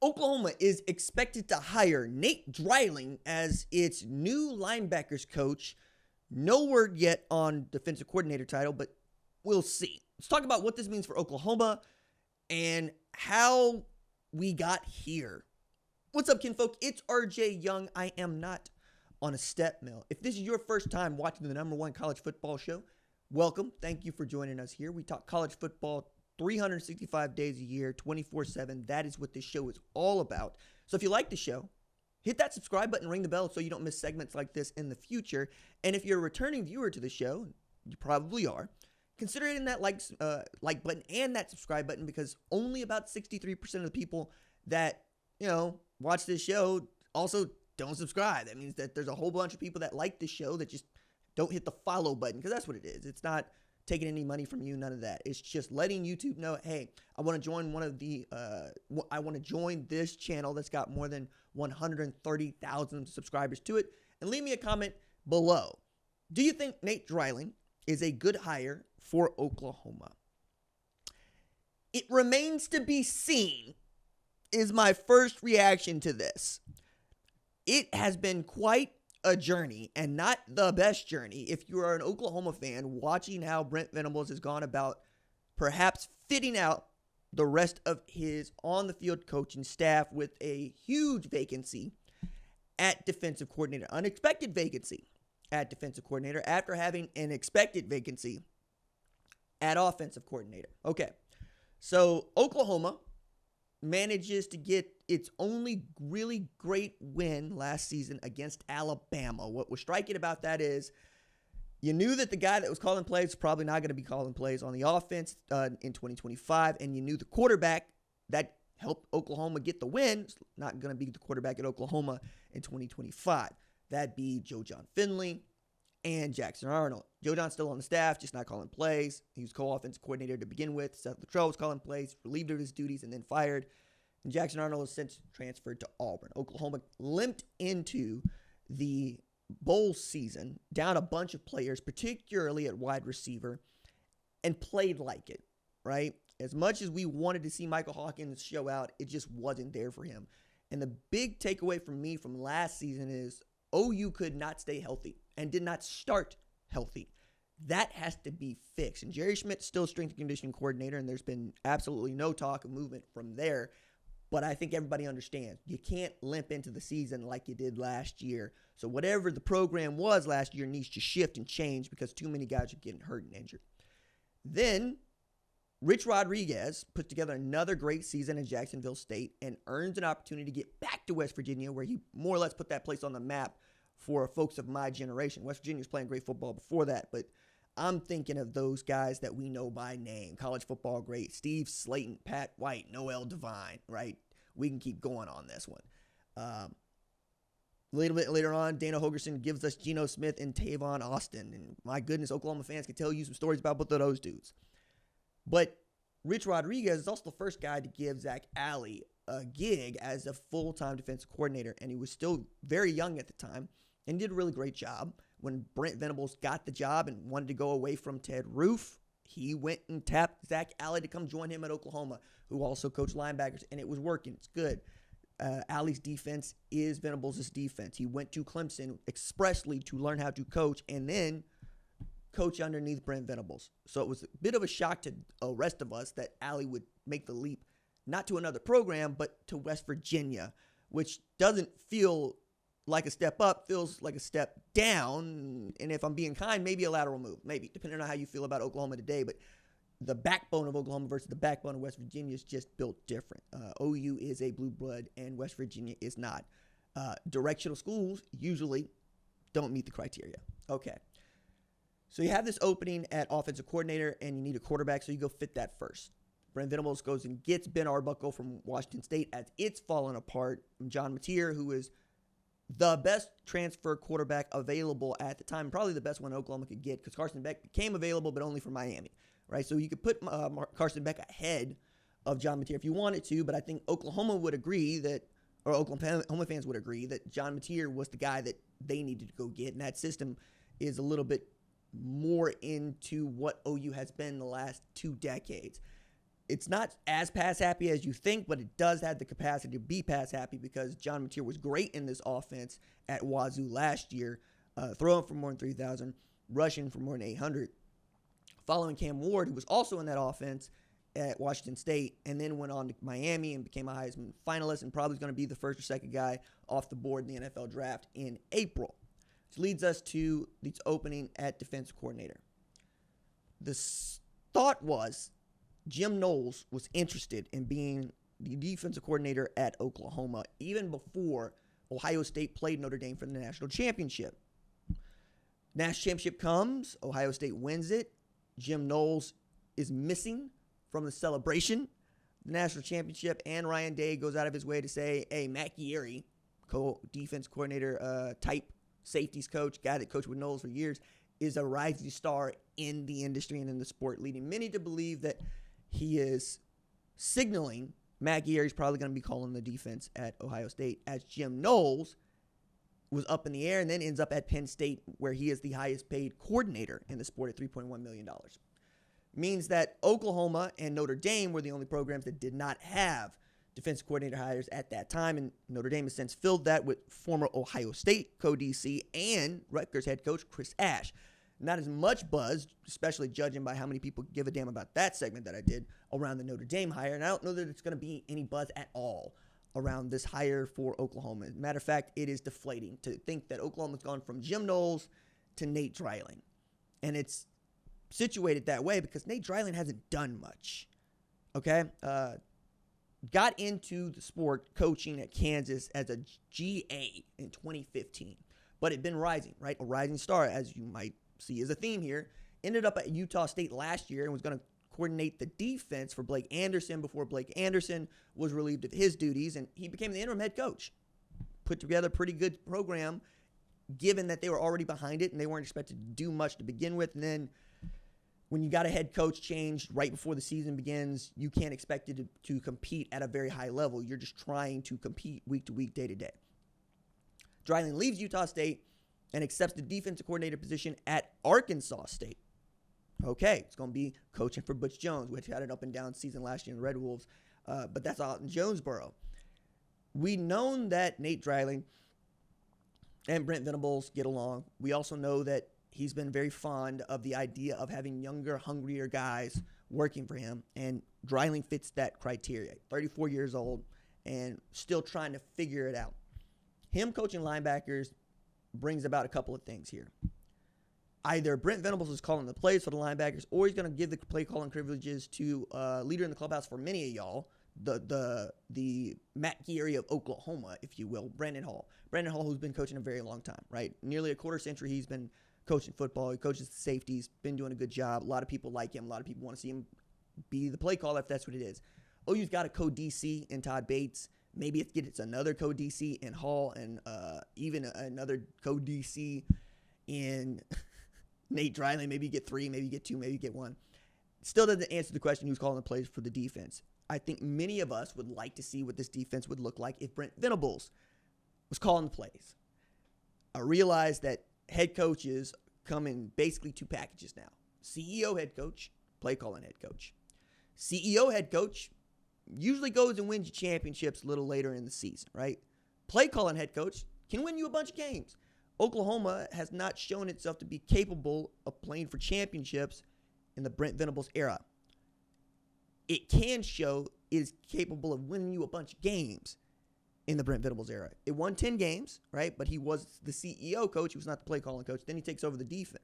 Oklahoma is expected to hire Nate Dreiling as its new linebackers coach. No word yet on defensive coordinator title, but we'll see. Let's talk about what this means for Oklahoma and how we got here. What's up, kinfolk? It's RJ Young. I am not on a step mill. If this is your first time watching the #1 college football show, welcome. Thank you for joining us here. We talk college football 365 days a year, 24/7. That is what this show is all about. So if you like the show, hit that subscribe button, ring the bell so you don't miss segments like this in the future. And if you're a returning viewer to the show, you probably are, consider hitting that like button and that subscribe button, because only about 63% of the people that, watch this show also don't subscribe. That means that there's a whole bunch of people that like the show that just don't hit the follow button, because that's what it is. It's not taking any money from you, none of that. It's just letting YouTube know, hey, I want to join I want to join this channel that's got more than 130,000 subscribers to it, and leave me a comment below. Do you think Nate Dreiling is a good hire for Oklahoma? It remains to be seen, is my first reaction to this. It has been quite a journey, and not the best journey. If you are an Oklahoma fan, watching how Brent Venables has gone about perhaps fitting out the rest of his on-the-field coaching staff with a huge vacancy at defensive coordinator, unexpected vacancy at defensive coordinator after having an expected vacancy at offensive coordinator. Okay, so Oklahoma manages to get its only really great win last season against Alabama. What was striking about that is you knew that the guy that was calling plays was probably not going to be calling plays on the offense in 2025, and you knew the quarterback that helped Oklahoma get the win is not going to be the quarterback at Oklahoma in 2025. That'd be Joe John Finley and Jackson Arnold. Joe John's still on the staff, just not calling plays. He was co-offensive coordinator to begin with. Seth Luttrell was calling plays, relieved of his duties, and then fired. And Jackson Arnold has since transferred to Auburn. Oklahoma limped into the bowl season, down a bunch of players, particularly at wide receiver, and played like it, right? As much as we wanted to see Michael Hawkins show out, it just wasn't there for him. And the big takeaway from me from last season is OU could not stay healthy and did not start healthy. That has to be fixed. And Jerry Schmidt's still strength and conditioning coordinator, and there's been absolutely no talk of movement from there. But I think everybody understands you can't limp into the season like you did last year. So whatever the program was last year needs to shift and change, because too many guys are getting hurt and injured. Then Rich Rodriguez put together another great season in Jacksonville State and earns an opportunity to get back to West Virginia, where he more or less put that place on the map for folks of my generation. West Virginia was playing great football before that, but I'm thinking of those guys that we know by name. College football great. Steve Slayton, Pat White, Noel Devine, right? We can keep going on this one. A little bit later on, Dana Holgerson gives us Geno Smith and Tavon Austin. And my goodness, Oklahoma fans can tell you some stories about both of those dudes. But Rich Rodriguez is also the first guy to give Zach Alley a gig as a full-time defensive coordinator, and he was still very young at the time and did a really great job. When Brent Venables got the job and wanted to go away from Ted Roof, he went and tapped Zach Alley to come join him at Oklahoma, who also coached linebackers, and it was working. It's good. Alley's defense is Venables' defense. He went to Clemson expressly to learn how to coach and then coach underneath Brent Venables. So it was a bit of a shock to the rest of us that Alley would make the leap, not to another program, but to West Virginia, which doesn't feel like a step up, feels like a step down. And if I'm being kind, maybe a lateral move, maybe, depending on how you feel about Oklahoma today. But the backbone of Oklahoma versus the backbone of West Virginia is just built different. OU is a blue blood, and West Virginia is not. Directional schools usually don't meet the criteria. Okay. So you have this opening at offensive coordinator, and you need a quarterback, so you go fit that first. Brent Venables goes and gets Ben Arbuckle from Washington State as it's fallen apart. John Mateer, who is the best transfer quarterback available at the time, probably the best one Oklahoma could get, because Carson Beck became available, but only for Miami, right? So you could put Carson Beck ahead of John Mateer if you wanted to, but I think Oklahoma would agree that, or Oklahoma fans would agree that John Mateer was the guy that they needed to go get, and that system is a little bit more into what OU has been the last 2 decades. It's not as pass happy as you think, but it does have the capacity to be pass happy because John Mateer was great in this offense at Wazoo last year, throwing for more than 3,000, rushing for more than 800. Following Cam Ward, who was also in that offense at Washington State, and then went on to Miami and became a Heisman finalist and probably is going to be the first or second guy off the board in the NFL draft in April. Which leads us to the opening at defensive coordinator. The thought was Jim Knowles was interested in being the defensive coordinator at Oklahoma even before Ohio State played Notre Dame for the national championship. National championship comes, Ohio State wins it. Jim Knowles is missing from the celebration, the national championship, and Ryan Day goes out of his way to say, hey, Matt Gieri, defense coordinator type safeties coach, guy that coached with Knowles for years, is a rising star in the industry and in the sport, leading many to believe that he is signaling Matt Gieri is probably going to be calling the defense at Ohio State, as Jim Knowles was up in the air and then ends up at Penn State, where he is the highest paid coordinator in the sport at $3.1 million. Means that Oklahoma and Notre Dame were the only programs that did not have defensive coordinator hires at that time, and Notre Dame has since filled that with former Ohio State co-DC and Rutgers head coach Chris Ash. Not as much buzz, especially judging by how many people give a damn about that segment that I did around the Notre Dame hire, and I don't know that it's going to be any buzz at all around this hire for Oklahoma. As a matter of fact, it is deflating to think that Oklahoma's gone from Jim Knowles to Nate Dreiling, and it's situated that way because Nate Dreiling hasn't done much. Okay? Got into the sport coaching at Kansas as a GA in 2015, but had been rising, right? A rising star, as you might see as a theme here. Ended up at Utah State last year and was going to coordinate the defense for Blake Anderson before Blake Anderson was relieved of his duties, and he became the interim head coach. Put together a pretty good program given that they were already behind it and they weren't expected to do much to begin with, and then when you got a head coach changed right before the season begins, you can't expect it to compete at a very high level. You're just trying to compete week to week, day to day. Dreiling leaves Utah State and accepts the defensive coordinator position at Arkansas State. Okay, it's going to be coaching for Butch Jones, which had an up and down season last year in the Red Wolves, but that's out in Jonesboro. We known that Nate Dreiling and Brent Venables get along. We also know that he's been very fond of the idea of having younger, hungrier guys working for him, and Dreiling fits that criteria. 34 years old and still trying to figure it out. Him coaching linebackers brings about a couple of things here. Either Brent Venables is calling the plays for the linebackers, or he's going to give the play calling privileges to a leader in the clubhouse for many of y'all, the Matt Gieri of Oklahoma, if you will, Brandon Hall. Brandon Hall, who's been coaching a very long time, right? Nearly a quarter century he's been coaching football. He coaches the safeties, been doing a good job. A lot of people like him. A lot of people want to see him be the play caller if that's what it is. OU's got a co-DC in Todd Bates. Maybe it's another co-DC in Hall, and even another co-DC in Nate Dreiling. Maybe you get 3, maybe you get 2, maybe you get 1. Still doesn't answer the question who's calling the plays for the defense. I think many of us would like to see what this defense would look like if Brent Venables was calling the plays. I realize that head coaches come in basically 2 packages now. CEO head coach, play calling head coach. CEO head coach usually goes and wins you championships a little later in the season, right? Play calling head coach can win you a bunch of games. Oklahoma has not shown itself to be capable of playing for championships in the Brent Venables era. It can show it is capable of winning you a bunch of games in the Brent Venables era. It won 10 games, right? But he was the CEO coach. He was not the play calling coach. Then he takes over the defense,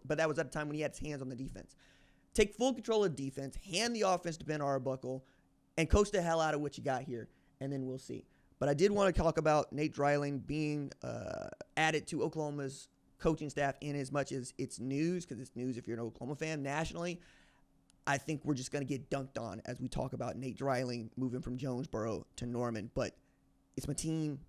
but that was at a time when he had his hands on the defense. Take full control of the defense, hand the offense to Ben Arbuckle, and coach the hell out of what you got here, and then we'll see. But I did want to talk about Nate Dreiling being added to Oklahoma's coaching staff in as much as it's news, because it's news if you're an Oklahoma fan nationally. I think we're just going to get dunked on as we talk about Nate Dreiling moving from Jonesboro to Norman. But it's my team.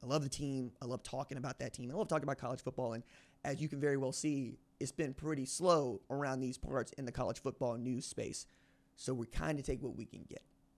I love the team. I love talking about that team. I love talking about college football. And as you can very well see, it's been pretty slow around these parts in the college football news space. So we kind of take what we can get.